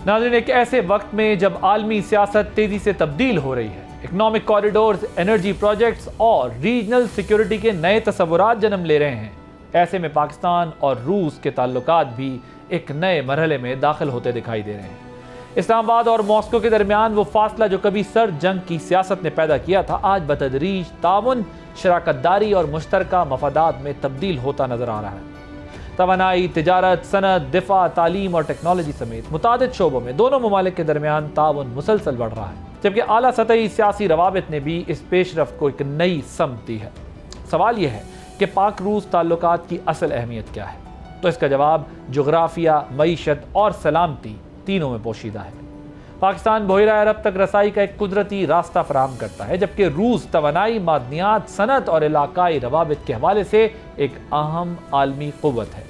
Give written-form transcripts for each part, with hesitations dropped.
नाज़रीन, एक ऐसे वक्त में जब आलमी सियासत तेजी से तब्दील हो रही है, इकनॉमिक कॉरिडोर्स, एनर्जी प्रोजेक्ट्स और रीजनल सिक्योरिटी के नए तस्वुरात जन्म ले रहे हैं, ऐसे में पाकिस्तान और रूस के ताल्लुकात भी एक नए मरहले में दाखिल होते दिखाई दे रहे हैं। इस्लामाबाद और मॉस्को के दरमियान वो फासला जो कभी सर जंग की सियासत ने पैदा किया था, आज बतदरीज ताउन, शराकतदारी और मुश्तरका मफादात में तब्दील होता नजर आ रहा है। तवानाई, तिजारत, सनत, दिफा, तालीम और टेक्नोलॉजी समेत मुतादिद शोबों में दोनों ममालिक के दरमियान ताउन मुसलसल बढ़ रहा है, जबकि आला सतही सियासी रवाबित ने भी इस पेशरफ को एक नई समत दी है। सवाल यह है कि पाक रूस ताल्लुकात की असल अहमियत क्या है, तो इसका जवाब जोग्राफिया, मईशत और सलामती तीनों में पोशीदा है। पाकिस्तान बहिरा अरब तक रसाई का एक कुदरती रास्ता फराहम करता है, जबकि रूस तवानाई, मादनियात, सनत और इलाकाई रवाबित के हवाले से एक अहम आलमी क़ुव्वत है।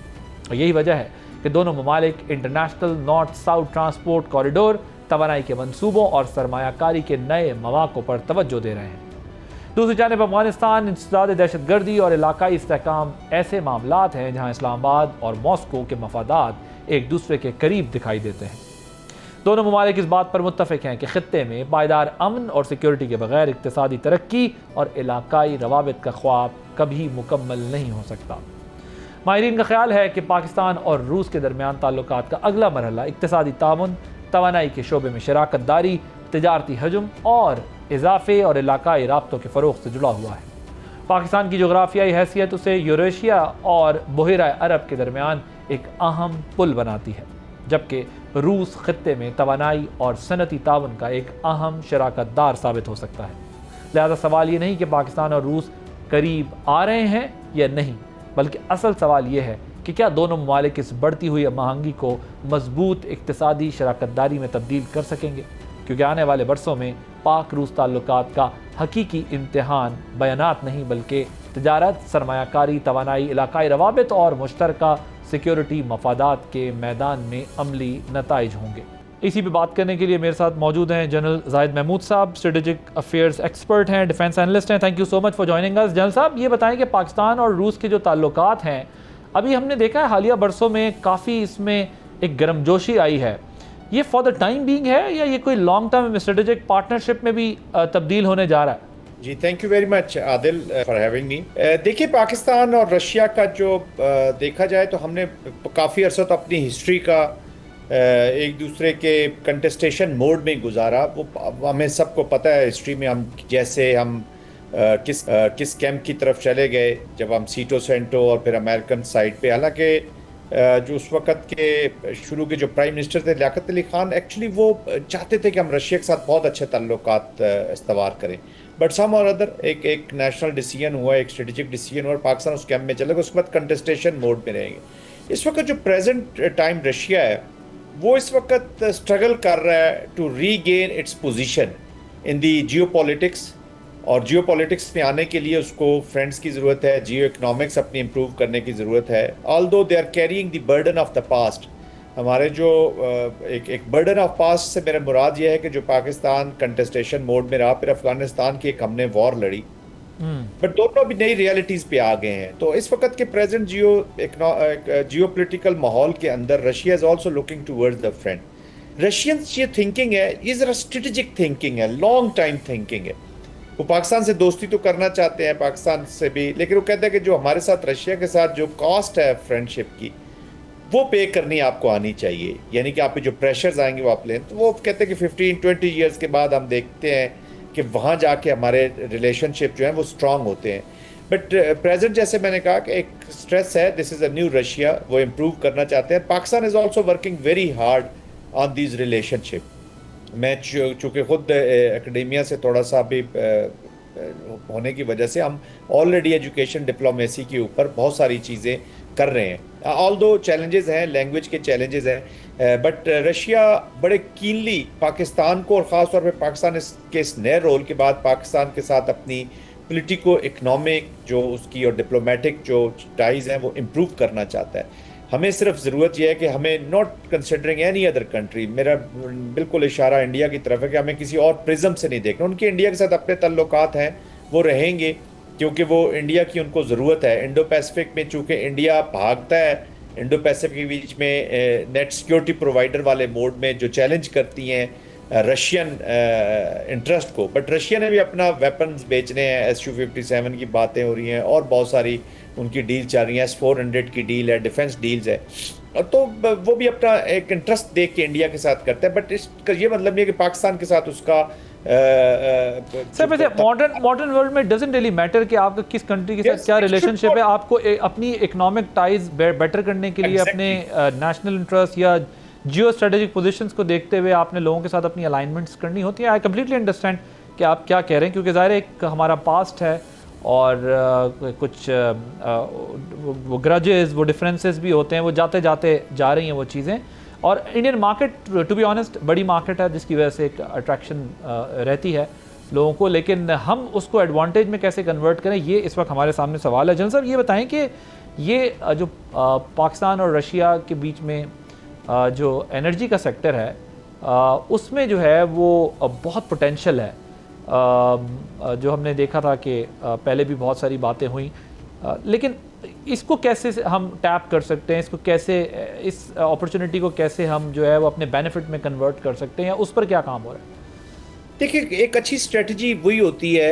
और यही वजह है कि दोनों ममालिक international north south transport corridor, तवानाई के मनसूबों और सरमायाकारी के नए मौक़ों पर तवज्जो दे रहे हैं। दूसरी जानिब अफगानिस्तान, इंसदाद दहशतगर्दी और इलाकाई इस्तेहकाम ऐसे मामलात हैं जहाँ इस्लामाबाद और मॉस्को के मफादात एक दूसरे के करीब दिखाई देते हैं। दोनों ममालिक इस बात पर मुत्तफिक हैं कि खित्ते में पायदार अमन और सिक्योरिटी के बगैर इक्तिसादी तरक्की और इलाकाई रवाबित का ख्वाब कभी मुकम्मल नहीं हो सकता। माहिरीन का ख्याल है कि पाकिस्तान और रूस के दरमियान ताल्लुकात का अगला मरहला इक्तिसादी तामुन, तवानाई के शोबे में शराकतदारी, तिजारती हजम और इजाफे और इलाकाई राब्तों के फ़रोग़ से जुड़ा हुआ है। पाकिस्तान की जोग्राफियाई हैसियत उसे यूरेशिया और बहिरा अरब के दरमियान एक अहम पुल बनाती है, जबकि रूस खित्ते में तवानाई और सनती ताउन का एक अहम शराकतदार साबित हो सकता है। लिहाजा सवाल ये नहीं कि पाकिस्तान और रूस करीब आ रहे हैं या नहीं, बल्कि असल सवाल ये है कि क्या दोनों ममालिक इस बढ़ती हुई महंगी को मजबूत इक्तिसादी शराकतदारी में तब्दील कर सकेंगे, क्योंकि आने वाले बरसों में पाक रूस ताल्लुकात का हकीकी इम्तिहान बयानात नहीं बल्कि तिजारत, सरमायाकारी, तवानाई, इलाकाई रवाबित और मुश्तरका सिक्योरिटी मफादात के मैदान में अमली नताइज होंगे। इसी पे बात करने के लिए मेरे साथ मौजूद हैं जनरल जाहिद महमूद साहब, स्ट्रेटेजिक अफेयर्स एक्सपर्ट हैं, डिफेंस एनालिस्ट हैं। Thank you so much for joining us. General साहब, ये बताएं कि पाकिस्तान और रूस के जो ताल्लुकात हैं, अभी हमने देखा है हालिया बरसों में काफ़ी इसमें एक गर्मजोशी आई है। ये फॉर द टाइम बीइंग है या ये कोई लॉन्ग टर्म स्ट्रेटेजिक पार्टनरशिप में भी तब्दील होने जा रहा है? जी, thank you very much Adil for having me. देखिए, पाकिस्तान और रशिया का जो देखा जाए तो हमने काफ़ी अरसा तो अपनी हिस्ट्री का एक दूसरे के कंटेस्टेशन मोड में गुजारा। वो हमें सबको पता है हिस्ट्री में हम जैसे हम किस कैंप की तरफ चले गए जब हम सीटो सेंटो और फिर अमेरिकन साइड पे। हालांकि जो उस वक़्त के शुरू के जो प्राइम मिनिस्टर थे लियाकत अली खान, एक्चुअली वो चाहते थे कि हम रशिया के साथ बहुत अच्छे ताल्लुकात इस्तवार करें, बट सम और अदर एक नेशनल डिसीजन हुआ, एक स्ट्रेटेजिक डिसीजन हुआ, पाकिस्तान उस कैंप में चला गया। उसके बाद कंटेस्टेशन मोड में रहेंगे। इस वक्त जो प्रेजेंट टाइम रशिया है वो इस वक्त स्ट्रगल कर रहा है to regain its position in the geopolitics, और जियोपॉलिटिक्स में आने के लिए उसको फ्रेंड्स की ज़रूरत है, जियो इकोनॉमिक्स अपनी इम्प्रूव करने की ज़रूरत है। Although they are carrying the burden of the past. हमारे जो एक बर्डन ऑफ पास्ट से मेरा मुराद ये है कि जो पाकिस्तान कंटेस्टेशन मोड में रहा, फिर अफगानिस्तान की एक हमने वॉर लड़ी, बट दोनों भी नई रियलिटीज़ पे आ गए हैं। तो इस वक्त के प्रेजेंट जियोपॉलिटिकल माहौल के अंदर Russia is also looking towards the friend. Russians ये थिंकिंग है, ये ज़रा स्ट्रेटेजिक थिंकिंग है, लॉन्ग टाइम थिंकिंग है। वो पाकिस्तान से दोस्ती तो करना चाहते हैं, पाकिस्तान से भी, लेकिन वो कहते हैं कि जो हमारे साथ रशिया के साथ जो कॉस्ट है फ्रेंडशिप की वो पे करनी आपको आनी चाहिए, यानी कि आप पे जो प्रेशर्स आएंगे वो आप लें। तो वो कहते हैं कि 15-20 ईयर्स के बाद हम देखते हैं कि वहाँ जाके हमारे रिलेशनशिप जो हैं वो स्ट्रांग होते हैं। बट प्रेजेंट जैसे मैंने कहा कि एक स्ट्रेस है, this is a new Russia, वो इम्प्रूव करना चाहते हैं। Pakistan is also working very hard on these relationship. मैं चूँकि ख़ुद एकेडेमिया से थोड़ा सा भी होने की वजह से हम ऑलरेडी एजुकेशन डिप्लोमेसी के ऊपर बहुत सारी चीज़ें कर रहे हैं। ऑल दो चैलेंजेस हैं, लैंग्वेज के चैलेंजेस हैं, बट रशिया बड़े कीनली पाकिस्तान को और ख़ास तौर पे पाकिस्तान के इस नए रोल के बाद पाकिस्तान के साथ अपनी पॉलिटिको इकनॉमिक जो उसकी और डिप्लोमेटिक जो टाइज़ हैं वो इम्प्रूव करना चाहता है। हमें सिर्फ ज़रूरत यह है कि हमें not considering any other country, मेरा बिल्कुल इशारा इंडिया की तरफ है कि हमें किसी और प्रिज्म से नहीं देखना। उनके इंडिया के साथ अपने तल्लुकात हैं, वो रहेंगे क्योंकि वो इंडिया की उनको ज़रूरत है। इंडो पैसिफिक में चूँकि इंडिया भागता है इंडो पैसिफिक के बीच में नेट सिक्योरिटी प्रोवाइडर वाले मोड में जो चैलेंज करती हैं रशियन इंटरेस्ट को। बट रशिया ने भी अपना वेपन्स बेचने हैं, Su-57 की बातें हो रही हैं और बहुत सारी उनकी डील चल रही हैं, S-400 की डील है, डिफेंस डील्स है। तो वो भी अपना एक इंटरेस्ट देख के इंडिया के साथ करता है। बट इसका ये मतलब नहीं है कि पाकिस्तान के साथ उसका सर वैसे मॉडर्न वर्ल्ड में डजंट रियली मैटर कि आपका किस कंट्री के साथ क्या रिलेशनशिप है, आपको अपनी इकोनॉमिक टाइज बेटर करने के लिए अपने नेशनल इंटरेस्ट या जियो स्ट्रेटेजिक पोजीशंस को देखते हुए आपने लोगों के साथ अपनी अलाइनमेंट्स करनी होती है। आई कम्प्लीटली अंडरस्टैंड कि आप क्या कह रहे हैं, क्योंकि ज़ाहिर एक हमारा पास्ट है और कुछ वो ग्रजेस, वो डिफरेंसेस भी होते हैं, वो जाते जाते जा रही हैं वो चीज़ें। और Indian market to be honest बड़ी मार्केट है जिसकी वजह से एक अट्रैक्शन रहती है लोगों को, लेकिन हम उसको एडवांटेज में कैसे कन्वर्ट करें ये इस वक्त हमारे सामने सवाल है। जनरल साहब ये बताएं कि ये जो पाकिस्तान और रशिया के बीच में जो एनर्जी का सेक्टर है उसमें जो है वो बहुत पोटेंशियल है। जो हमने देखा था कि पहले भी बहुत सारी बातें हुई, लेकिन इसको कैसे हम टैप कर सकते हैं, इसको कैसे, इस अपॉर्चुनिटी को कैसे हम जो है वो अपने बेनिफिट में कन्वर्ट कर सकते हैं, या उस पर क्या काम हो रहा है? देखिए, एक अच्छी स्ट्रेटजी वही होती है,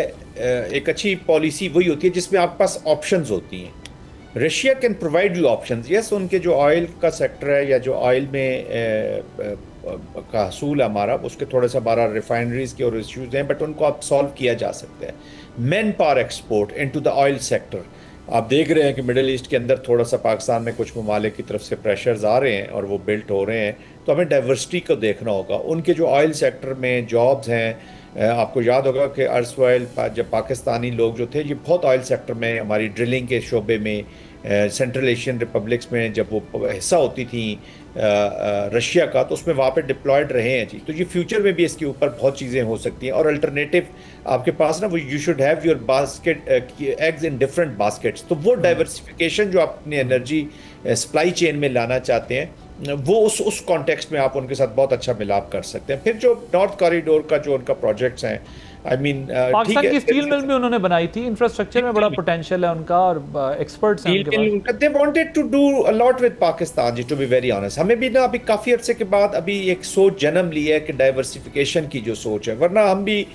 एक अच्छी पॉलिसी वही होती है जिसमें आपके पास ऑप्शंस होती हैं। Russia can provide you options. Yes, उनके जो ऑयल का सेक्टर है या जो ऑयल में का हसूल है हमारा, उसके थोड़े सा 12 रिफाइनरीज के और इश्यूज हैं, बट उनको आप सॉल्व किया जा सकता है। Man power export into the oil sector, आप देख रहे हैं कि मिडिल ईस्ट के अंदर थोड़ा सा पाकिस्तान में कुछ ममालिक की तरफ से प्रेशर्स आ रहे हैं और वो बिल्ट हो रहे हैं, तो हमें डाइवर्सिटी को देखना होगा। उनके जो ऑयल सेक्टर में जॉब्स हैं, आपको याद होगा कि अर्सवाइल जब पाकिस्तानी लोग जो थे ये बहुत ऑयल सेक्टर में, हमारी ड्रिलिंग के शोबे में, सेंट्रल एशियन रिपब्लिक्स में जब वो हिस्सा होती थी रशिया का, तो उसमें वहाँ पे डिप्लॉयड रहे हैं जी। तो ये फ्यूचर में भी इसके ऊपर बहुत चीज़ें हो सकती हैं। और अल्टरनेटिव आपके पास ना, वो you should have your basket eggs in different baskets. तो वो डाइवर्सिफिकेशन जो आप अपनी एनर्जी सप्लाई चेन में लाना चाहते हैं, वो उस कॉन्टेक्स्ट में आप उनके साथ बहुत अच्छा मिलाप कर सकते हैं। फिर जो नॉर्थ कॉरिडोर का जो उनका प्रोजेक्ट्स हैं, आई मीन पाकिस्तान की स्टील मिल भी उन्होंने बनाई थी, इंफ्रास्ट्रक्चर में बड़ा पोटेंशियल है उनका और एक्सपर्ट्स हैं उनके पास। They wanted to do a lot with Pakistan ji, to be very honest. हमें भी ना अभी काफ़ी अरसे के बाद अभी एक सोच जन्म ली है कि डाइवर्सिफिकेशन की जो सोच है, वरना हम भी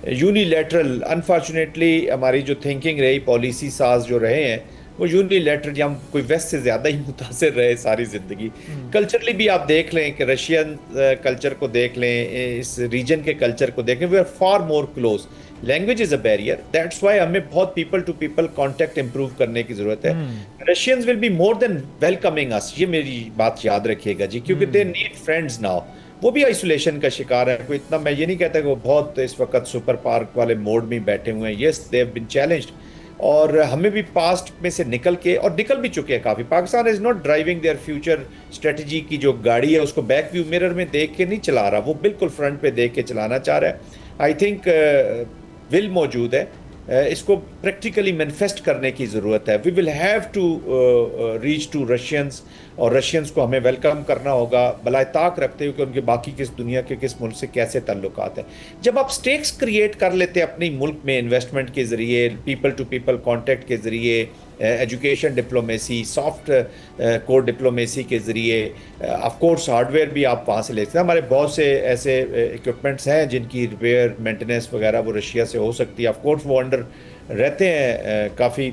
यूनिलैटरल, अनफॉर्चुनेटली हमारी जो थिंकिंग रही, पॉलिसी साज जो रहे हैं, वो यूनिलैटरल, हम कोई वेस्ट से ज़्यादा ही मुतासिर रहे सारी ज़िंदगी। कल्चरली भी आप देख लें कि रशियन कल्चर को देख लें, इस रीजन के कल्चर को देखें, we are far more close. Language is a barrier, that's why हमें बहुत people to people contact improve करने की ज़रूरत है। Russians will be more than welcoming us, ये मेरी बात याद रखिएगा जी, क्योंकि दे नीड फ्रेंड्स नाउ। वो भी आइसोलेशन का शिकार है, कोई इतना, मैं ये नहीं कहता कि वो बहुत इस वक्त सुपर पार्क वाले मोड में बैठे हुए हैं। Yes, they have been challenged, और हमें भी पास्ट में से निकल के, और निकल भी चुके हैं काफ़ी। Pakistan is not driving their future strategy की जो गाड़ी है उसको बैक व्यू मिरर में देख के नहीं चला रहा, वो बिल्कुल फ्रंट पे देख के चलाना चाह रहा है। आई थिंक विल मौजूद है, इसको प्रैक्टिकली मैनिफेस्ट करने की ज़रूरत है। We will have to reach to Russians, और रशियंस को हमें वेलकम करना होगा, बलाए ताक रखते हुए कि उनके बाकी किस दुनिया के किस मुल्क से कैसे ताल्लुकात हैं। जब आप स्टेक्स क्रिएट कर लेते हैं अपने मुल्क में इन्वेस्टमेंट के ज़रिए, पीपल टू पीपल कॉन्टेक्ट के ज़रिए, education diplomacy, soft core diplomacy के ज़रिए, ऑफ कोर्स हार्डवेयर भी आप वहाँ से ले सकते हैं। हमारे बहुत से ऐसे इक्विपमेंट्स हैं जिनकी रिपेयर मेंटेनेंस वगैरह वो रशिया से हो सकती है। ऑफ कोर्स वो अंडर रहते हैं, काफ़ी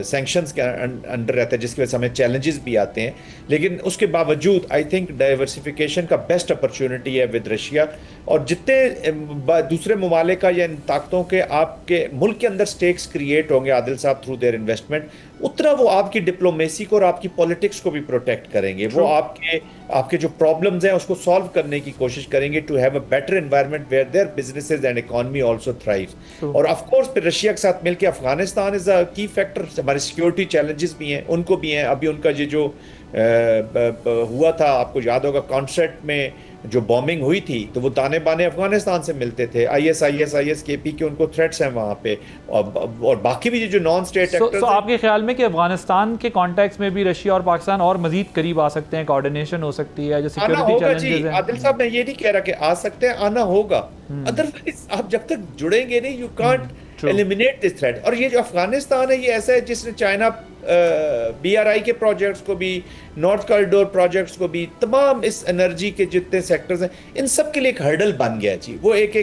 सैंक्शंस के अंडर रहते हैं, जिसकी वजह से हमें चैलेंजेस भी आते हैं, लेकिन उसके बावजूद आई थिंक डाइवर्सिफिकेशन का बेस्ट अपॉर्चुनिटी है विद रशिया। और जितने दूसरे ममालिक का या इन ताकतों के आपके मुल्क के अंदर स्टेक्स क्रिएट होंगे आदिल साहब थ्रू देयर इन्वेस्टमेंट, उतना वो आपकी डिप्लोमेसी को और आपकी पॉलिटिक्स को भी प्रोटेक्ट करेंगे। वो आपके जो प्रॉब्लम्स हैं उसको सॉल्व करने की कोशिश करेंगे, to have a better environment where their businesses and economy also thrive. और ऑफ कोर्स फिर रशिया के साथ मिलकर अफगानिस्तान इज अ की फैक्टर। हमारे सिक्योरिटी चैलेंजेस भी हैं, उनको भी हैं। अभी उनका ये जो हुआ था, आपको याद होगा कॉन्सर्ट में जो बॉम्बिंग हुई थी, तो वो ताने बाने अफगानिस्तान से मिलते थे। ISKP के उनको थ्रेट्स हैं वहाँ पे, और बाकी भी जो नॉन स्टेट एक्टर्स हैं। आपके ख्याल में कि अफगानिस्तान के कॉन्टेक्स्ट में भी रशिया और पाकिस्तान और मजीद करीब आ सकते हैं, कोऑर्डिनेशन हो सकती है, जो सिक्योरिटी चैलेंजेस हैं? आदिल साहब, मैं ये नहीं कह रहा कि आ सकते हैं, आना होगा। अदरवाइज आप जब तक जुड़ेंगे नहीं, you can't eliminate this threat. और ये जो अफगानिस्तान है, ये ऐसा है जिसने चाइना BRI के प्रोजेक्ट्स को भी, नॉर्थ कॉरिडोर प्रोजेक्ट्स को भी, तमाम इस एनर्जी के जितने सेक्टर्स हैं, इन सब के लिए एक हर्डल बन गया जी। वो एक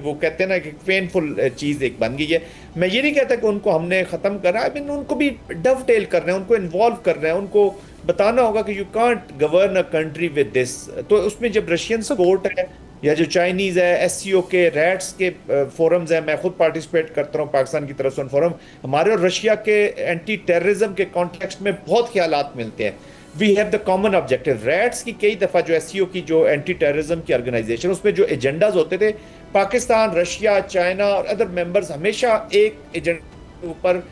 वो कहते हैं ना कि पेनफुल चीज़ एक बन गई है। मैं ये नहीं कहता कि उनको हमने ख़त्म करा, आई मीन उनको भी डवटेल करना है, उनको इन्वॉल्व करना है, उनको बताना होगा कि you can't govern a country with this. तो उसमें जब रशियन सपोर्ट है या जो चाइनीज है, SCO के, रैट्स के फोरम्स हैं, मैं खुद पार्टिसिपेट करता हूँ पाकिस्तान की तरफ से उन फोरम, हमारे और रशिया के एंटी टेररिज्म के कॉन्टेक्स्ट में बहुत ख्यालात मिलते हैं। We have the common objective. रैट्स की कई दफ़ा जो SCO की जो एंटी टेररिज्म की ऑर्गेनाइजेशन, उसमें जो एजेंडाज होते थे, पाकिस्तान, रशिया, चाइना और अदर मेंबर्स हमेशा एक एजेंडे के ऊपर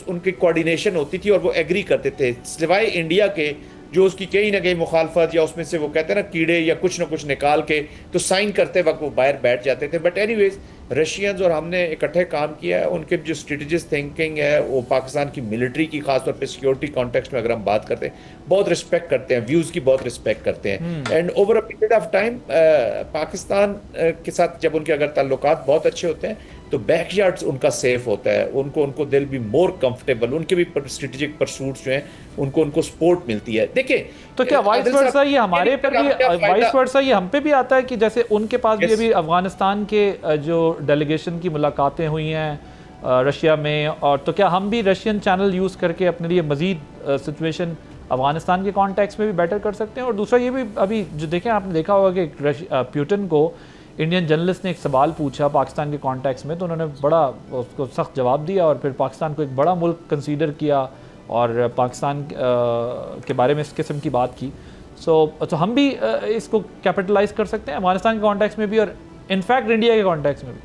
उनकी कोऑर्डिनेशन होती थी और वो एग्री करते थे, सिवाय इंडिया के जो उसकी कहीं ना कहीं मुखालफत या उसमें से वो कहते हैं ना कीड़े या कुछ ना कुछ निकाल के तो साइन करते वक्त वो बाहर बैठ जाते थे। बट एनीवेज रशियंस और हमने इकट्ठे काम किया है। उनके जो स्ट्रेटेजिक थिंकिंग है वो पाकिस्तान की मिलिट्री की, खासतौर पे सिक्योरिटी कॉन्टेक्स्ट में अगर हम बात करते हैं, बहुत रिस्पेक्ट करते हैं, व्यूज़ की बहुत रिस्पेक्ट करते हैं। And over a period of time Pakistan के साथ जब उनके अगर ताल्लुकात बहुत अच्छे होते हैं तो बैकयार्ड उनका सेफ होता है, उनको दिल बी मोर कंफर्टेबल, उनके भी स्ट्रेटेजिक परसूट्स जो हैं उनको सपोर्ट मिलती है। देखिए तो क्या वाइस वर्सा ये हमारे पर भी, वाइस वर्सा ये हम पे भी आता है कि जैसे उनके पास भी अभी अफगानिस्तान के जो डेलीगेशन की मुलाकातें हुई हैं रशिया में, और तो क्या हम भी रशियन चैनल यूज़ करके अपने लिए मज़ीद सिचुएशन अफगानिस्तान के कॉन्टेक्स्ट में भी बेटर कर सकते हैं? और दूसरा ये भी अभी जो देखें, आपने देखा होगा कि पुतिन को इंडियन जर्नलिस्ट ने एक सवाल पूछा पाकिस्तान के कॉन्टेक्स्ट में, तो उन्होंने बड़ा उसको सख्त जवाब दिया और फिर पाकिस्तान को एक बड़ा मुल्क कंसीडर किया और पाकिस्तान के बारे में इस किस्म की बात की। तो हम भी इसको कैपिटलाइज कर सकते हैं अफगानिस्तान के कॉन्टेक्स्ट में भी और इनफैक्ट इंडिया के कॉन्टेक्स्ट में भी।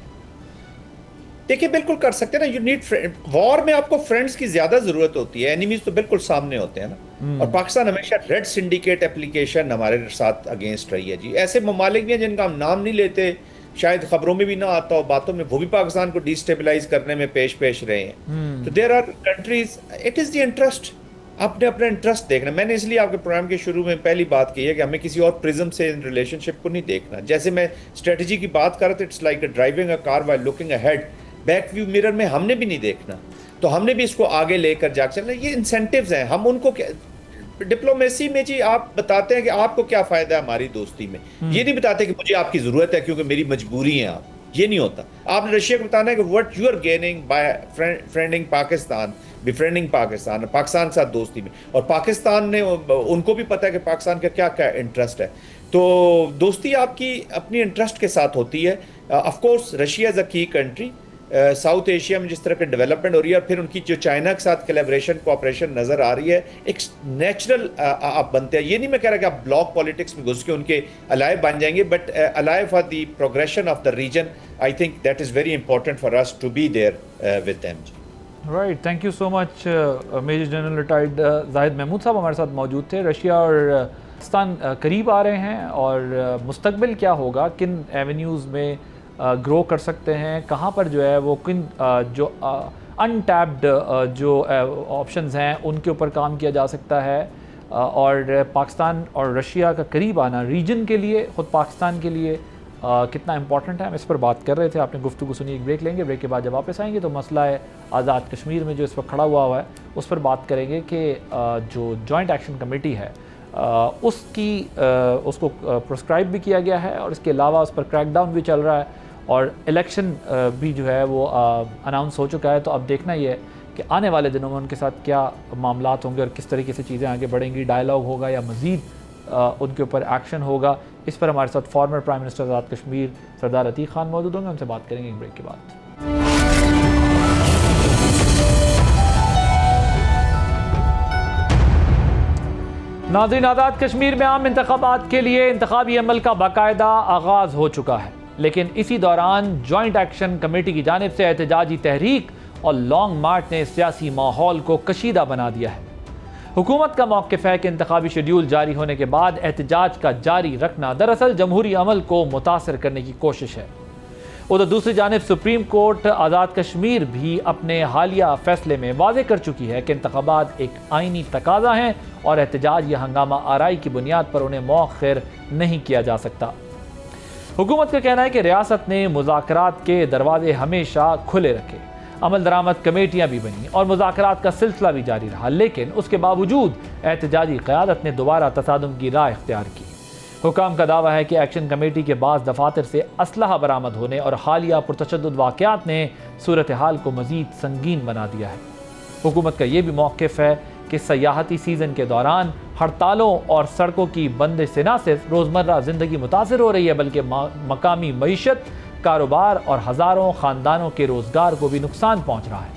देखिए बिल्कुल कर सकते हैं ना। यू नीड वॉर में आपको फ्रेंड्स की ज्यादा जरूरत होती है, एनिमीज तो बिल्कुल सामने होते हैं ना। और पाकिस्तान हमेशा रेड सिंडिकेट एप्लीकेशन हमारे साथ अगेंस्ट रही है जी। ऐसे ममालिक भी हैं जिनका हम नाम नहीं लेते, शायद खबरों में भी ना आता हो, बातों में, वो भी पाकिस्तान को डिस्टेबलाइज करने में पेश रहे हैं। तो there are countries, it is the interest, आपने अपना इंटरेस्ट देखना। मैंने इसलिए आपके प्रोग्राम के शुरू में पहली बात की है कि हमें किसी और प्रिज्म से इन रिलेशनशिप को नहीं देखना। जैसे मैं स्ट्रेटजी की बात कर रहा था, it's like driving a car while looking ahead, back view mirror में हमने भी नहीं देखना, तो हमने भी इसको आगे लेकर जाकर चलना। ये इंसेंटिव्स हैं, हम उनको डिप्लोमेसी में जी आप बताते हैं कि आपको क्या फायदा है हमारी दोस्ती में, ये नहीं बताते कि मुझे आपकी जरूरत है क्योंकि मेरी मजबूरी है, आप ये नहीं होता। आपने रशिया को बताना है कि what you are gaining by friending Pakistan, befriending Pakistan, Pakistan के साथ दोस्ती में। और पाकिस्तान ने, उनको भी पता है कि पाकिस्तान का क्या क्या इंटरेस्ट है, तो दोस्ती आपकी अपनी इंटरेस्ट के साथ होती है। Of course Russia is a की कंट्री, साउथ एशिया में जिस तरह की डेवलपमेंट हो रही है, फिर उनकी जो चाइना के साथ कोलैबोरेशन कोऑपरेशन नजर आ रही है, एक नेचुरल आप बनते हैं। ये नहीं मैं कह रहा कि आप ब्लॉक पॉलिटिक्स में घुस के उनके अलाय बन जाएंगे, but ally for the progression of the region, I think that is very important for us to be there with them. Right, thank you so much. Major general retired Zahid Mahmood sahab हमारे साथ मौजूद थे। रशिया और पाकिस्तान करीब आ रहे हैं और मुस्तकबिल क्या होगा, किन एवेन्यूज़ में ग्रो कर सकते हैं, कहाँ पर जो है वो किन जो अनटैप्ड जो ऑप्शंस हैं उनके ऊपर काम किया जा सकता है, और पाकिस्तान और रशिया का करीब आना रीजन के लिए, ख़ुद पाकिस्तान के लिए कितना इंपॉर्टेंट है, हम इस पर बात कर रहे थे। आपने गुफ्तगू सुनी। एक ब्रेक लेंगे, ब्रेक के बाद जब वापस आएंगे तो मसला है आज़ाद कश्मीर में जो इस वक्त खड़ा हुआ है उस पर बात करेंगे कि जो जॉइंट एक्शन कमेटी है उसको प्रोस्क्राइब भी किया गया है और इसके अलावा उस पर क्रैकडाउन भी चल रहा है और इलेक्शन भी जो है वो अनाउंस हो चुका है। तो अब देखना ही है कि आने वाले दिनों में उनके साथ क्या मामलात होंगे और किस तरीके से चीज़ें आगे बढ़ेंगी, डायलॉग होगा या मज़ीद उनके ऊपर एक्शन होगा। इस पर हमारे साथ former prime minister Azad Kashmir सरदार अतीक खान मौजूद होंगे, उनसे बात करेंगे एक ब्रेक के बाद। नाज़रीन, आज़ाद कश्मीर में आम इंतखाबात के लिए इंतखाबी अमल का बाकायदा आगाज़ हो चुका है, लेकिन इसी दौरान जॉइंट एक्शन कमेटी की जानिब से एहतजाजी तहरीक और लॉन्ग मार्च ने सियासी माहौल को कशीदा बना दिया है। हुकूमत का मौक़िफ़ है कि इंतखाबी शेड्यूल जारी होने के बाद एहतजाज का जारी रखना दरअसल जमहूरी अमल को मुतासर करने की कोशिश है। उधर दूसरी जानिब सुप्रीम कोर्ट आज़ाद कश्मीर भी अपने हालिया फैसले में वाज़ेह कर चुकी है कि इंतखाबात एक आइनी तकाज़ा हैं और एहतजाज या हंगामा आराई की बुनियाद पर उन्हें मौखिर नहीं किया जा सकता। हुकूमत का कहना है कि रियासत ने मुज़ाकरात के दरवाजे हमेशा खुले रखे। अमल दरामद कमेटियां भी बनी और मुज़ाकरात का सिलसिला भी जारी रहा, लेकिन उसके बावजूद एहतजाजी क़यादत ने दोबारा तसादुम की राह इख्तियार की। हुकाम का दावा है कि एक्शन कमेटी के बाद दफातर से असलहा बरामद होने और हालिया पुरतशद्दुद वाक़यात ने सूरत हाल को मज़ीद संगीन बना दिया है। हुकूमत का यह भी मौक़िफ़ है कि सयाहती सीज़न के दौरान हड़तालों और सड़कों की बंदिश से न सिर्फ रोज़मर्रा ज़िंदगी मुतासर हो रही है, बल्कि मकामी मईशत, कारोबार और हज़ारों ख़ानदानों के रोज़गार को भी नुकसान पहुँच रहा है।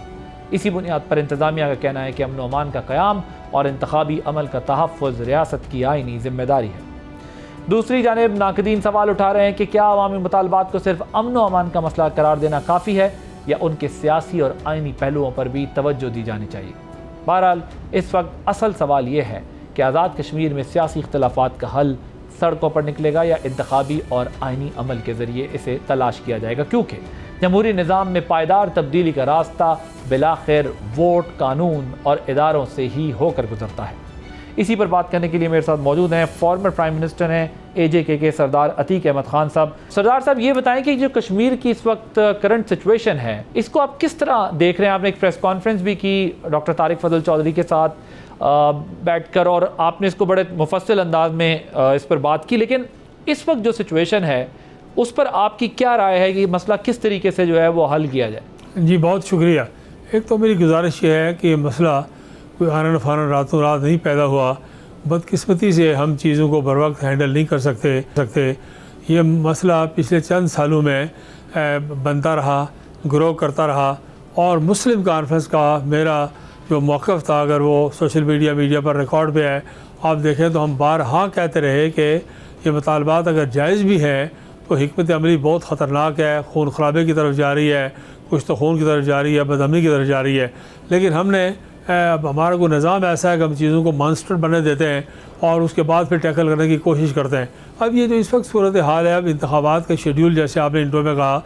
इसी बुनियाद पर इंतज़ामिया का कहना है कि अमन व अमान का क़याम और इंतखाबी अमल का तहफ़्फ़ुज़ रियासत की आइनी ज़िम्मेदारी है। दूसरी जानिब नाक़दीन सवाल उठा रहे हैं कि क्या अवामी मुतालबात को सिर्फ अमन व अमान का मसला करार देना काफ़ी है या उनके सियासी और आइनी पहलुओं पर भी तवज्जो दी जानी चाहिए। बहरहाल इस वक्त असल सवाल ये है कि आज़ाद कश्मीर में सियासी इख्तलाफात का हल सड़कों पर निकलेगा या इंतखाबी और आइनी अमल के ज़रिए इसे तलाश किया जाएगा, क्योंकि जमहूरी निज़ाम में पायदार तब्दीली का रास्ता बिलाखिर वोट, कानून और इदारों से ही होकर गुजरता है। इसी पर बात करने के लिए मेरे साथ मौजूद हैं फॉर्मर प्राइम मिनिस्टर हैं AJK के सरदार अतीक अहमद खान साहब। सरदार साहब, ये बताएं कि जो कश्मीर की इस वक्त करंट सिचुएशन है, इसको आप किस तरह देख रहे हैं? आपने एक प्रेस कॉन्फ्रेंस भी की डॉक्टर तारिक फजल चौधरी के साथ बैठकर और आपने इसको बड़े मुफस्सिल अंदाज में इस पर बात की, लेकिन इस वक्त जो सिचुएशन है उस पर आपकी क्या राय है कि मसला किस तरीके से जो है वो हल किया जाए? जी बहुत शुक्रिया। एक तो मेरी गुजारिश ये है कि मसला कोई आनन फानन रातों रात नहीं पैदा हुआ। बदकिस्मती से हम चीज़ों को बर वक्त हैंडल नहीं कर सकते। ये मसला पिछले चंद सालों में बनता रहा, ग्रो करता रहा और मुस्लिम कॉन्फ्रेंस का मेरा जो मौक़िफ़ था, अगर वो सोशल मीडिया पर रिकॉर्ड पे है, आप देखें तो हम बारहा कहते रहे कि ये मुतालबात अगर जायज़ भी है तो हिकमत अमली बहुत ख़तरनाक है, खून खराबे की तरफ जा रही है, कुछ तो खून की तरफ जा रही है, बदअमनी की तरफ जा रही है। लेकिन हमने हमारा कोई निज़ाम ऐसा है कि हम चीज़ों को मॉन्स्टर बनने देते हैं और उसके बाद फिर टैकल करने की कोशिश करते हैं। अब ये जो इस वक्त सूरत हाल है, अब इंतखाबात का शेड्यूल, जैसे आपने इंट्रो में कहा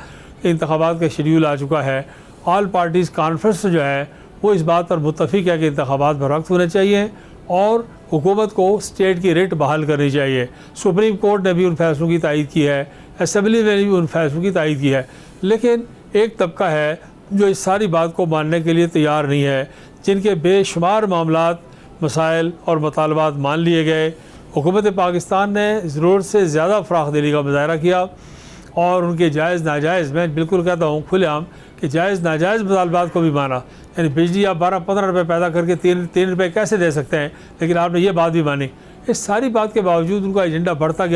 कि इंतखाबात का शेड्यूल आ चुका है। ऑल पार्टीज़ कॉन्फ्रेंस जो है वो इस बात पर मुत्तफ़िक़ है कि इंतखाबात बर वक्त होने चाहिए और हुकूमत को स्टेट की रेट बहाल करनी चाहिए। सुप्रीम कोर्ट ने भी उन फैसलों की तायीद की है, असम्बली ने भी उन फैसलों की तायीद की है। लेकिन एक तबका है जो इस सारी बात को मानने के लिए तैयार नहीं है, जिनके बेशुमार मामलात, मसाइल और मुतालबात मान लिए गए। हुकूमत पाकिस्तान ने ज़रूरत से ज़्यादा फ़राख दिली का मुज़ाहरा किया और उनके जायज़ नाजायज़, मैं बिल्कुल कहता हूँ खुलेआम कि जायज़ नाजायज़ मुतालबात को भी माना। यानी बिजली आप 12-15 रुपये पैदा करके 3 रुपये कैसे दे सकते हैं, लेकिन आपने ये बात भी मानी। इस सारी बात के बावजूद उनका एजेंडा बढ़ता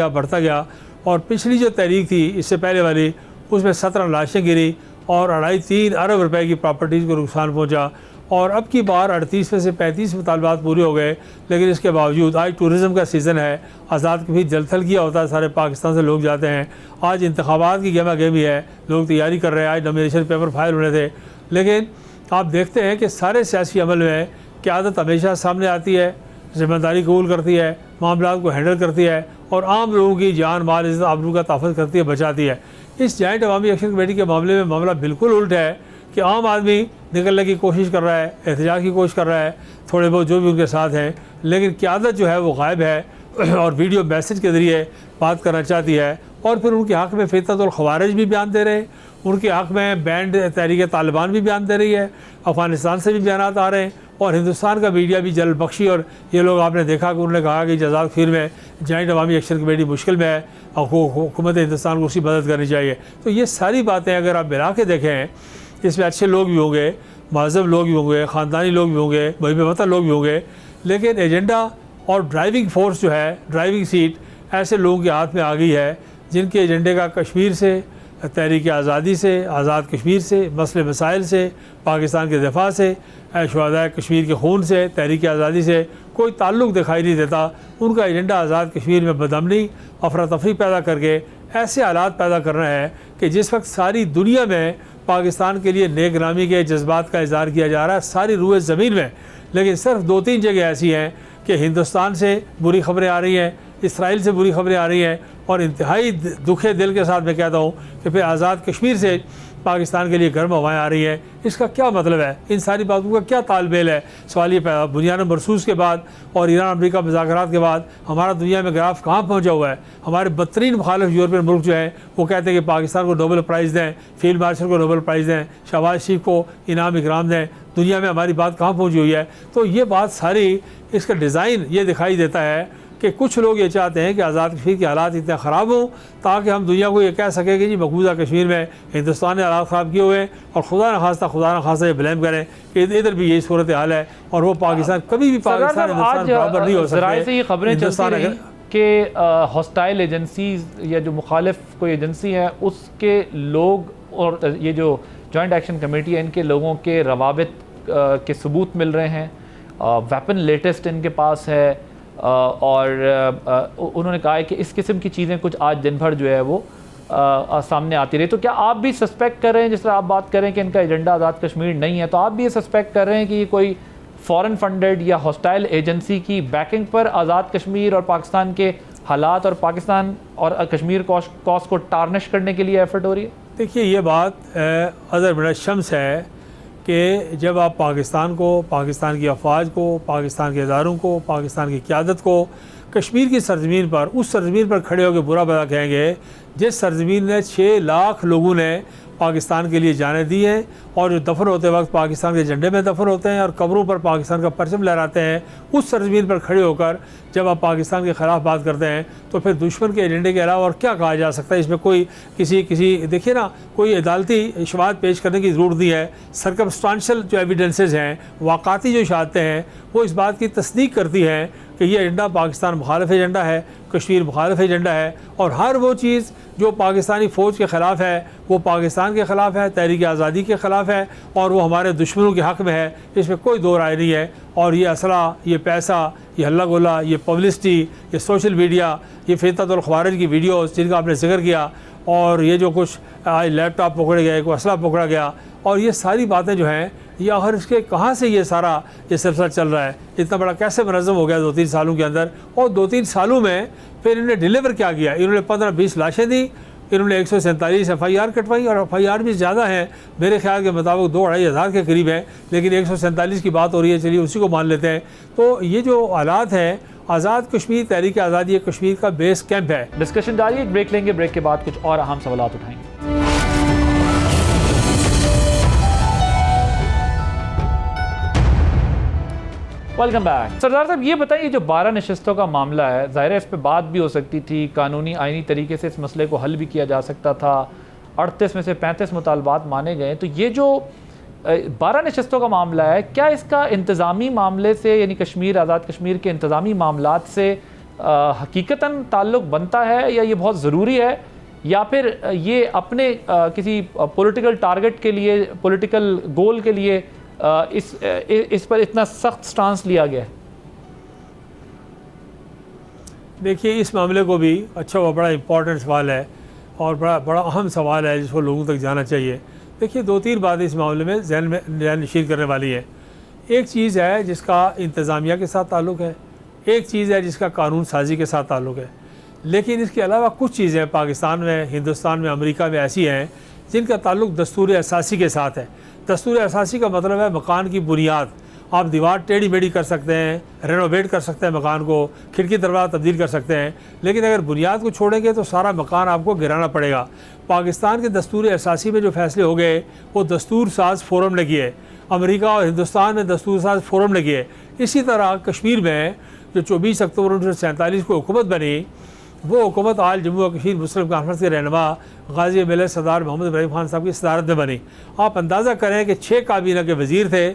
गया और पिछली जो तहरीक थी इससे पहले वाली, उसमें 17 लाशें गिरी और 2.5-3 अरब रुपए की प्रॉपर्टीज़ को नुकसान पहुँचा। और अब की बार 38 में से 35 मुतालबात पूरे हो गए। लेकिन इसके बावजूद आज टूरिज़म का सीज़न है, आज़ाद कभी जलथल किया होता है, सारे पाकिस्तान से लोग जाते हैं। आज इंतखाबात की गहमा गहमी है, लोग तैयारी कर रहे हैं, आज नॉमिनेशन पेपर फाइल होने थे। लेकिन आप देखते हैं कि सारे सियासी अमल में क़यादत हमेशा सामने आती है, ज़िम्मेदारी कबूल करती है, मामलात को हैंडल करती है और आम लोगों की जान, माल, इज़्ज़त, आबरू का तहफ़्फ़ुज़ करती है, बचाती है। इस जॉइंट अवामी एक्शन कमेटी के मामले में मामला बिल्कुल उल्ट है कि आम आदमी निकलने की कोशिश कर रहा है, एहतजाज की कोशिश कर रहा है, थोड़े बहुत जो भी उनके साथ हैं, लेकिन क़यादत जो है वो गायब है और वीडियो मैसेज के ज़रिए बात करना चाहती है। और फिर उनके हक़ में फ़ितनतुल ख़वारिज भी बयान दे रहे हैं, उनके हक़ में बैंड तहरीक तालिबान भी बयान दे रही है, अफ़गानिस्तान से भी बयान आ रहे हैं और हिंदुस्तान का मीडिया भी जल बख्शी। और ये लोग आपने देखा कि उन्होंने कहा कि आज़ाद कश्मीर में जॉइंट अवामी एक्शन कमेटी मुश्किल में है और हुकूमत हिंदुस्तान को उसकी मदद करनी चाहिए। तो ये सारी बातें अगर आप मिला के देखें, इसमें अच्छे लोग भी होंगे, महज़ब लोग भी होंगे, ख़ानदानी लोग भी होंगे, मुहिब-ए-वतन लोग भी होंगे, लेकिन एजेंडा और ड्राइविंग फोर्स जो है, ड्राइविंग सीट ऐसे लोगों के हाथ में आ गई है जिनके एजेंडे का कश्मीर से, तहरीक आज़ादी से, आज़ाद कश्मीर से, मसले मसाइल से, पाकिस्तान के दिफा से, शुहदाए कश्मीर के खून से, तहरीक आज़ादी से कोई ताल्लुक़ दिखाई नहीं देता। उनका एजेंडा आज़ाद कश्मीर में बदअमनी, अफरा तफरी पैदा करके ऐसे हालात पैदा करना है कि जिस वक्त सारी दुनिया में पाकिस्तान के लिए नेकनामी के जज्बात का इज़हार किया जा रहा है, सारी रूए ज़मीन में, लेकिन सिर्फ 2-3 जगह ऐसी हैं कि हिंदुस्तान से बुरी ख़बरें आ रही हैं, इसराइल से बुरी ख़बरें आ रही हैं और इंतहाई दुखे दिल के साथ मैं कहता हूँ कि फिर आज़ाद कश्मीर से पाकिस्तान के लिए गर्म हवाएं आ रही हैं, इसका क्या मतलब है? इन सारी बातों का क्या तालमेल है? सवाल ये पैदा, बुनियाद मरसूस के बाद और ईरान अमेरिका मुज़ाकरात के बाद हमारा दुनिया में ग्राफ कहाँ पहुँचा हुआ है? हमारे बदतरीन मुखालिफ यूरोपियन मुल्क जो हैं वो कहते हैं कि पाकिस्तान को नोबेल प्राइज़ दें, फील्ड मार्शल को नोबेल प्राइज़ दें, शहबाज शरीफ को इनाम इकराम दें। दुनिया में हमारी बात कहाँ पहुँची हुई है? तो ये बात सारी, इसका डिज़ाइन ये दिखाई देता है कि कुछ लोग ये चाहते हैं कि आज़ाद कश्मीर के हालात इतने ख़राब हों ताकि हम दुनिया को ये कह सकें कि जी मकबूजा कश्मीर में हिंदुस्तान ने हालात ख़राब किए हुए हैं, और खुदा न खास्ता ये ब्लेम करें कि इधर भी यही सूरत हाल है, और वो पाकिस्तान कभी भी पाकिस्तान हिंदुस्तान बराबर नहीं हो सकते। से ये खबरें चलती रही कि हॉस्टाइल एजेंसीज या जो मुखालिफ कोई एजेंसी है उसके लोग और ये जो जॉइंट एक्शन कमेटी है इनके लोगों के रवाबित के सबूत मिल रहे हैं, वेपन लेटेस्ट इनके पास है, और उन्होंने कहा है कि इस किस्म की चीज़ें कुछ आज दिन भर जो है वो सामने आती रही। तो क्या आप भी सस्पेक्ट कर रहे हैं, जिस तरह आप बात कर रहे हैं कि इनका एजेंडा आज़ाद कश्मीर नहीं है, तो आप भी ये सस्पेक्ट कर रहे हैं कि ये कोई फॉरेन फंडेड या हॉस्टाइल एजेंसी की बैकिंग पर आज़ाद कश्मीर और पाकिस्तान के हालात और पाकिस्तान और कश्मीर कॉज को टार्निश करने के लिए एफर्ट हो रही है? देखिए, ये बात अज़र बड़ा शम्स है कि जब आप पाकिस्तान को, पाकिस्तान की अफवाज को, पाकिस्तान के इदारों को, पाकिस्तान की क़यादत को कश्मीर की सरज़मीन पर, उस सरज़मीन पर खड़े होकर बुरा भला कहेंगे जिस सरज़मीन ने 6 लाख लोगों ने पाकिस्तान के लिए जाने दी हैं, और जो दफन होते वक्त पाकिस्तान के झंडे में दफन होते हैं और कब्रों पर पाकिस्तान का परचम लहराते हैं, उस सरज़मीन पर खड़े होकर जब आप पाकिस्तान के ख़िलाफ़ बात करते हैं तो फिर दुश्मन के एजेंडे के अलावा और क्या कहा जा सकता है? इसमें कोई किसी देखिए ना, कोई अदालती शवाहद पेश करने की ज़रूरत नहीं है। सर्कमस्टांशियल जो एविडेंसेस हैं, वाक़ाती जो शहादतें हैं, वो इस बात की तस्दीक करती हैं कि ये एजेंडा पाकिस्तान मुखालिफ एजेंडा है, कश्मीर मुखालिफ एजेंडा है, और हर वो चीज़ जो पाकिस्तानी फ़ौज के ख़िलाफ़ है वो पाकिस्तान के ख़िलाफ़ है, तहरीक आज़ादी के ख़िलाफ़ है, और वो हमारे दुश्मनों के हक़ में है। इसमें कोई दो राय नहीं है। और ये असला, ये पैसा, ये हल्ला गोला, ये पब्लिसिटी, ये सोशल मीडिया, ये फितनतुल ख़वारिज की वीडियोज़ जिनका आपने जिक्र किया, और ये जो कुछ आज लैपटॉप पकड़े गए, कोई असला पकड़ा गया, और ये सारी बातें जो हैं, ये आखिर इसके कहाँ से ये सारा ये सिलसिला चल रहा है? इतना बड़ा कैसे मुनज़्ज़म हो गया 2-3 सालों के अंदर? और 2-3 सालों में फिर इन्होंने डिलीवर क्या किया? इन्होंने 15-20 लाशें दी, इन्होंने 147 FIR कटवाई, और FIR भी ज़्यादा हैं, मेरे ख्याल के मुताबिक 2-2.5 हज़ार के करीब हैं, लेकिन 147 की बात हो रही है, चलिए उसी को मान लेते हैं। तो ये जो हालात हैं, आज़ाद कश्मीर तहरीक आज़ादी कश्मीर का बेस कैंप है। डिस्कशन जारी है, ब्रेक लेंगे, ब्रेक के बाद कुछ और अहम सवाल उठाएंगे। Welcome back. सरदार साहब, ये बताइए, जो 12 नशस्तों का मामला है, ज़ाहिर है इस पर बात भी हो सकती थी, कानूनी आइनी तरीके से इस मसले को हल भी किया जा सकता था, 38 में से 35 मुतालबात माने गए। तो ये जो 12 नशस्तों का मामला है, क्या इसका इंतज़ामी मामले से, यानी कश्मीर, आज़ाद कश्मीर के इंतज़ामी मामलात से हकीकतन ताल्लुक़ बनता है, या ये बहुत ज़रूरी है, या फिर ये अपने किसी पॉलिटिकल टारगेट के लिए, पॉलिटिकल गोल के लिए इस पर इतना सख्त स्टांस लिया गया है? देखिए, इस मामले को भी अच्छा हुआ, बड़ा इंपॉर्टेंट सवाल है और बड़ा अहम सवाल है जिसको लोगों तक जाना चाहिए। देखिए, 2-3 बातें इस मामले में ज़हन नशीन करने वाली है। एक चीज़ है जिसका इंतज़ामिया के साथ ताल्लुक़ है, एक चीज़ है जिसका कानून साजी के साथ ताल्लुक़ है, लेकिन इसके अलावा कुछ चीज़ें पाकिस्तान में, हिंदुस्तान में, अमेरिका में ऐसी हैं जिनका ताल्लुक़ दस्तूर असासी के साथ है। दस्तूर असासी का मतलब है मकान की बुनियाद। आप दीवार टेढ़ी मेढ़ी कर सकते हैं, रेनोवेट कर सकते हैं मकान को, खिड़की दरवाज़ा तब्दील कर सकते हैं, लेकिन अगर बुनियाद को छोड़ेंगे तो सारा मकान आपको गिराना पड़ेगा। पाकिस्तान के दस्तूर असासी में जो फैसले हो गए वो दस्तूर साज फोरम ने किए, अमेरिका और हिंदुस्तान में दस्तूर साज फोरम ने किए। इसी तरह कश्मीर में जो 24 अक्टूबर 1947 को हुकूमत बनी, वो हुकूमत आज जम्मू और कश्मीर मुस्लिम कॉन्फ्रेंस के रहनुमा गाजी मिल्लत सरदार मोहम्मद इब्राहिम खान साहब की सदारत में बनी। आप अंदाज़ा करें कि 6 काबीना के वज़ीर थे,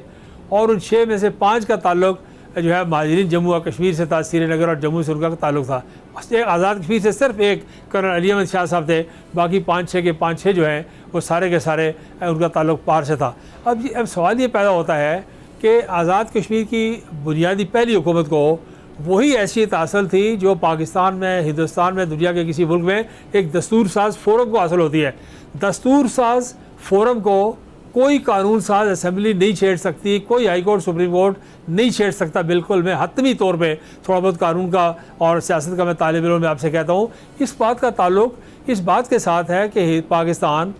और उन 6 में से 5 का ताल्लुक़ जो है महाजरीन जम्मू और कश्मीर से था, श्रीनगर और जम्मू से उनका ताल्लुक़ था। आज़ाद कश्मीर से सिर्फ एक कर्नल अली अहमद शाह साहब थे, बाकी 5-6 के 5-6 जो हैं वो सारे के सारे उनका ताल्लुक़ पार से था। अब सवाल ये पैदा होता है कि आज़ाद कश्मीर की बुनियादी पहली हुकूमत को वही हैसियत हासिल थी जो पाकिस्तान में, हिंदुस्तान में, दुनिया के किसी मुल्क में एक दस्तूर साज फोरम को हासिल होती है। दस्तूर साज फोरम को कोई कानून साज असम्बली नहीं छेड़ सकती, कोई हाई कोर्ट, सुप्रीम कोर्ट नहीं छेड़ सकता। बिल्कुल मैं हतमी तौर पे थोड़ा बहुत कानून का और सियासत का मैं तालिब इल्म में आपसे कहता हूँ। इस बात का ताल्लुक़ इस बात के साथ है कि पाकिस्तान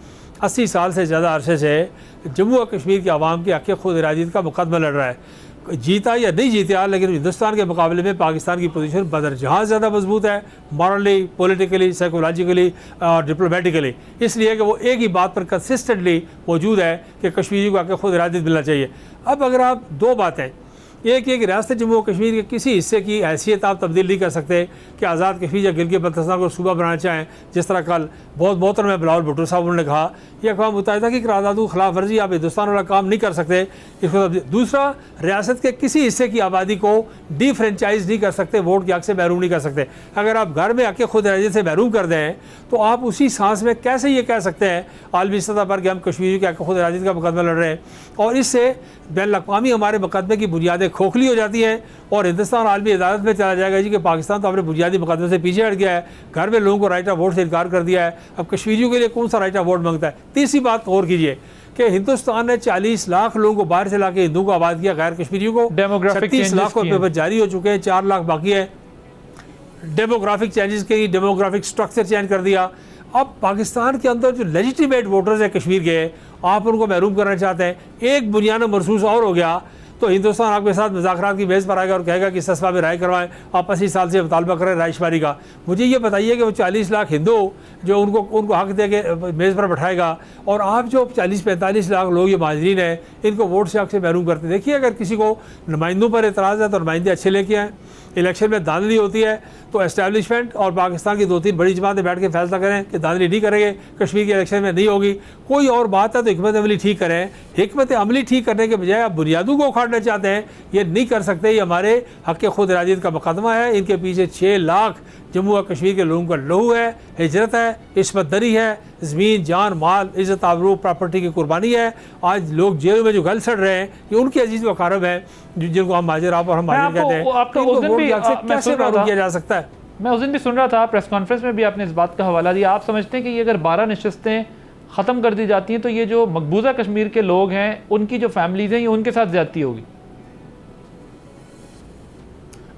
80 साल से ज़्यादा अरसे से जम्मू और कश्मीर के अवाम के हक़ खुद इरादियत का मुकदमा लड़ रहा है। जीता या नहीं जीता, लेकिन हिंदुस्तान के मुकाबले में पाकिस्तान की पोजीशन बदरजहाँ ज़्यादा मजबूत है, मॉरली, पॉलिटिकली, साइकोलॉजिकली और डिप्लोमेटिकली। इसलिए कि वो एक ही बात पर कंसिस्टेंटली मौजूद है कि कश्मीरी को आके खुद इरादियत मिलना चाहिए। अब अगर आप दो बातें, एक एक रियासत जम्मू और कश्मीर के किसी हिस्से की हैसियत आप तब्दील नहीं कर सकते कि आज़ाद कश्मीर या गिलगित बल्तिस्तान को सूबा बनाना चाहें, जिस तरह कल बहुत मोहतरम है बिलावल भुट्टो साहब उन्होंने कहा, यह अक़वाम मुत्तहिदा की करारदादों की खिलाफ वर्जी, आप हिंदुस्तान वाला काम नहीं कर सकते इसको। दूसरा, रियासत के किसी हिस्से की आबादी को डी फ्रेंचाइज नहीं कर सकते, वोट के हक़ से महरूम नहीं कर सकते। अगर आप घर में आके खुद इरादियत से महरूम कर दें तो आप उसी सांस में कैसे ये कह सकते हैं आलमी सतह पर कि हम कश्मीरी के हक़ खुद इरादियत का मुकदमा लड़ रहे हैं। और इससे बैनुल-अक़वामी हमारे मुकदमे की बुनियादें खोखली हो जाती हैं और हिंदुस्तान आलमी अदालत में चला जाएगा जी कि पाकिस्तान तो अपने बुनियादी मुकदमे से पीछे हट गया है, घर में लोगों को राइट ऑफ वोट से इनकार कर दिया है, अब कश्मीरियों के लिए कौन सा राइट ऑफ वोट मांगता है। तीसरी बात गौर कीजिए कि हिंदुस्तान ने 40 लाख लोगों को बाहर से लाके हिंदुओं को आबाद किया, गैर कश्मीरियों को 36 लाख को पेपर जारी हो चुके हैं, 4 लाख बाकी है। डेमोग्राफिक चेंजेस के, डेमोग्राफिक स्ट्रक्चर चेंज कर दिया। अब पाकिस्तान के अंदर जो लेजिटिमेट वोटर्स हैं कश्मीर के, आप उनको महरूम करना चाहते हैं। एक बुनियादी महसूस और हो गया तो हिंदुस्तान आपके साथ मुज़ाकरात की मेज़ पर आएगा और कहेगा कि सस्वा में राय करवाएं, आप 80 साल से मुतालबा करें रायशुमारी का। मुझे ये बताइए कि वो 40 लाख हिंदू जो उनको हक दे के मेज़ पर बैठाएगा और आप जो 40-45 लाख लोग ये माजरीन हैं इनको वोट से हक से महरूम करते। देखिए, अगर किसी को नुमाइंदों पर एतराज़ है तो नुमाइंदे अच्छे लेके आएँ। इलेक्शन में धांधली होती है तो एस्टैब्लिशमेंट और पाकिस्तान की 2-3 बड़ी जमातें बैठ के फैसला करें कि धांधली नहीं करेंगे, कश्मीर के इलेक्शन में नहीं होगी। कोई और बात है तो हिकमत अमली ठीक करें। हिकमत अमली ठीक करने के बजाय आप बुनियादों को उखाड़ना चाहते हैं, ये नहीं कर सकते। ये हमारे हक़ खुद इरादियत का मुकदमा है। इनके पीछे 6 लाख जम्मू और कश्मीर के लोगों का लहू है, हिजरत है, इस्मत दरी है, ज़मीन, जान, माल, इज़्ज़त, आबरू, प्रॉपर्टी की कुर्बानी है। आज लोग जेल में जो गल सड़ रहे हैं ये उनके अजीज़ व अक़ारब हैं जिनको हम माजिर आप और हम माजिर कहते हैं। कैसे महरूम किया जा सकता है? मैं उस दिन भी सुन रहा था, प्रेस कॉन्फ्रेंस में भी आपने इस बात का हवाला दिया। आप समझते हैं कि ये अगर 12 नशस्तें ख़त्म कर दी जाती हैं तो ये जो मकबूजा कश्मीर के लोग हैं उनकी जो फैमिलीज़ हैं ये उनके साथ ज़्यादती होगी?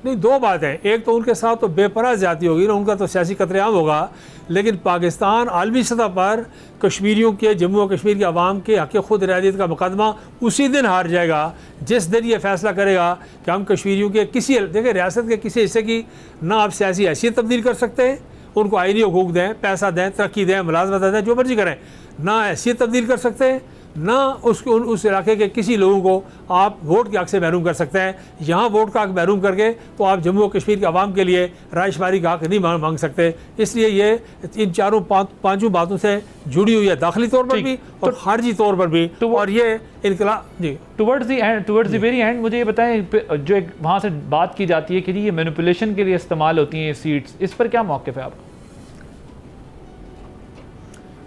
नहीं, दो बात है। एक तो उनके साथ तो बेपनाह ज़्यादती होगी ना, उनका तो सियासी कतलेआम होगा, लेकिन पाकिस्तान आलमी सतह पर कश्मीरियों के, जम्मू और कश्मीर के अवाम के हक़ खुद इरादियत का मुकदमा उसी दिन हार जाएगा जिस दिन ये फैसला करेगा कि हम कश्मीरियों के किसी, देखिए, रियासत के किसी हिस्से की ना आप सियासी हैसियत तब्दील कर सकते हैं, उनको आईनी हकूक़ दें, पैसा दें, तरक्की दें, मुलाजमत दें, जो मर्जी करें, ना हैसियत तब्दील कर सकते हैं, ना उस इलाके के किसी लोगों को आप वोट के हक़ से महरूम कर सकते हैं। यहाँ वोट का हक़ महरूम करके तो आप जम्मू और कश्मीर के अवाम के लिए रायशुमारी का हक़ नहीं मांग सकते। इसलिए ये इन चारों पाँचों बातों से जुड़ी हुई है, दाखिली तौर पर भी और खारजी तौर पर भी। और ये इनकलाब जी टुवर्ड्स द वेरी एंड मुझे ये बताएं, जो एक वहाँ से बात की जाती है कि ये मैनिपुलेशन के लिए इस्तेमाल होती हैं सीट्स, इस पर क्या मौक़िफ़ है आपका?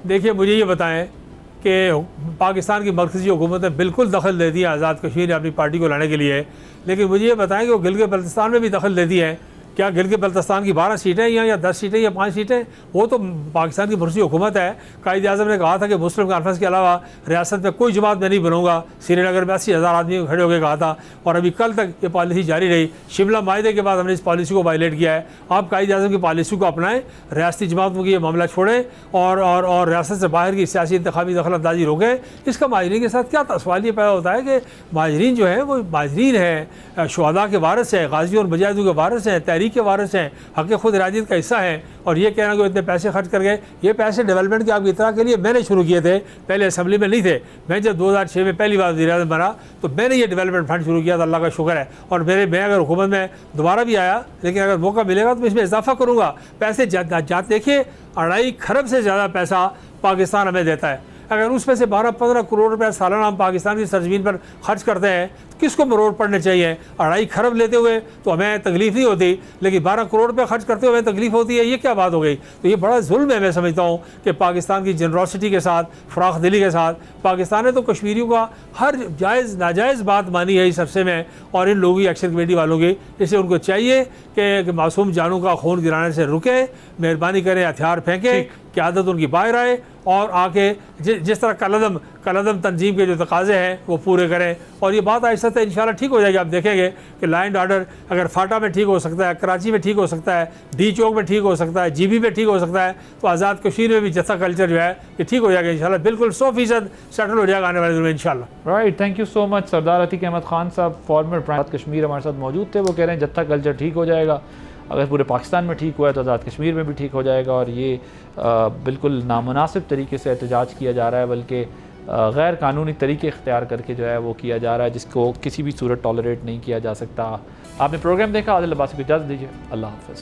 देखिए, मुझे ये बताएं कि पाकिस्तान की मरकज़ी हुकूमत ने बिल्कुल दखल दे दिया आज़ाद कश्मीर अपनी पार्टी को लाने के लिए, लेकिन मुझे ये बताएं कि वो गिलगित बल्तिस्तान में भी दखल दे दी है। क्या गिलगित बल्तिस्तान की 12 सीटें या 10 सीटें या 5 सीटें, वो तो पाकिस्तान की मरकज़ी हुकूमत है। कायद-ए-आज़म ने कहा था कि मुस्लिम कॉन्फ्रेंस के अलावा रियासत में कोई जमात में नहीं बनूंगा। श्रीनगर में 80,000 आदमी खड़े होकर कहा था और अभी कल तक ये पॉलिसी जारी रही। शिमला माहदे के बाद हमने इस पॉलिसी को वायलेट किया है। आप कायद-ए-आज़म की पॉलिसी को अपनाएं, रियासती जमातों की ये मामला छोड़ें और रियासत से बाहर की सियासी इंतखाबी दखल अंदाजी रोकें। इसका माजरीन के साथ क्या सवाल ये पैदा होता है कि माजरीन जो है वो माजरीन है, शुहदा के वारिस हैं, गाजियों और मुजाहिदों के वारिस हैं, तहरीक के वारिस हैं, हक़ खुद इरादियत का हिस्सा है। और ये कहना कि इतने पैसे खर्च कर गए, ये पैसे डेवलपमेंट की आपकी इतला के लिए मैंने शुरू किए थे, पहले असम्बली में नहीं थे। मैं जब 2006 में पहली बार वज़ीर-ए-आज़म बना तो मैंने ये डेवलपमेंट फंड शुरू किया था, अल्लाह का शुक्र है। और मैं अगर हुकूमत में दोबारा भी आया, लेकिन अगर मौका मिलेगा तो इसमें इजाफा करूँगा। पैसे देखिए, 2.5 खरब से ज़्यादा पैसा पाकिस्तान हमें देता है। अगर उसमें से 12-15 करोड़ रुपए सालाना हम पाकिस्तान की सरजमीन पर खर्च करते हैं तो किसको मरोड़ पड़ने चाहिए? 2.5 खरब लेते हुए तो हमें तकलीफ नहीं होती, लेकिन 12 करोड़ रुपए खर्च करते हुए हमें तकलीफ होती है। ये क्या बात हो गई? तो ये बड़ा जुल्म है। मैं समझता हूँ कि पाकिस्तान की जनरोसिटी के साथ, फ़राख दिली के साथ पाकिस्तान ने तो कश्मीरियों का हर जायज़ नाजायज़ बात मानी है इस अरसे में, और इन लोगों की एक्शन कमेटी वालों की। इसलिए उनको चाहिए कि मासूम जानों का खून गिराने से रुकें, मेहरबानी करें, हथियार फेंकें, कि आदत उनकी बाहर आए और आके जिस तरह कलदम तंजीम के जो तकाजे हैं वो पूरे करें। और ये बात आहिस्ता से इंशाल्लाह ठीक हो जाएगी। आप देखेंगे कि लॉ एंड ऑर्डर अगर फाटा में ठीक हो सकता है, कराची में ठीक हो सकता है, डी चौक में ठीक हो सकता है, GB में ठीक हो सकता है, तो आज़ाद कश्मीर में भी जत्था कल्चर जो है ये ठीक हो जाएगा इंशाल्लाह। बिल्कुल 100% सेटल हो जाएगा आने वाले दिनों में इंशाल्लाह। Right, thank you so much. Sardar Atiq Ahmed Khan Sahab former prime Kashmir हमारे साथ मौजूद थे। वो कह रहे हैं जत्था कल्चर ठीक हो जाएगा, अगर पूरे पाकिस्तान में ठीक हुआ है तो आज़ाद कश्मीर में भी ठीक हो जाएगा। और ये बिल्कुल नामुनासिब तरीके से एहतजाज किया जा रहा है, बल्कि गैर कानूनी तरीके इख्तियार करके जो है वो किया जा रहा है, जिसको किसी भी सूरत टॉलरेट नहीं किया जा सकता। आपने प्रोग्राम देखा, आदिल अब्बासी को इजाज़त दीजिए। अल्लाह हाफ़िज़।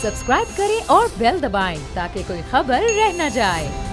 सब्सक्राइब करें और बेल दबाएं ताकि कोई खबर रह न जाए।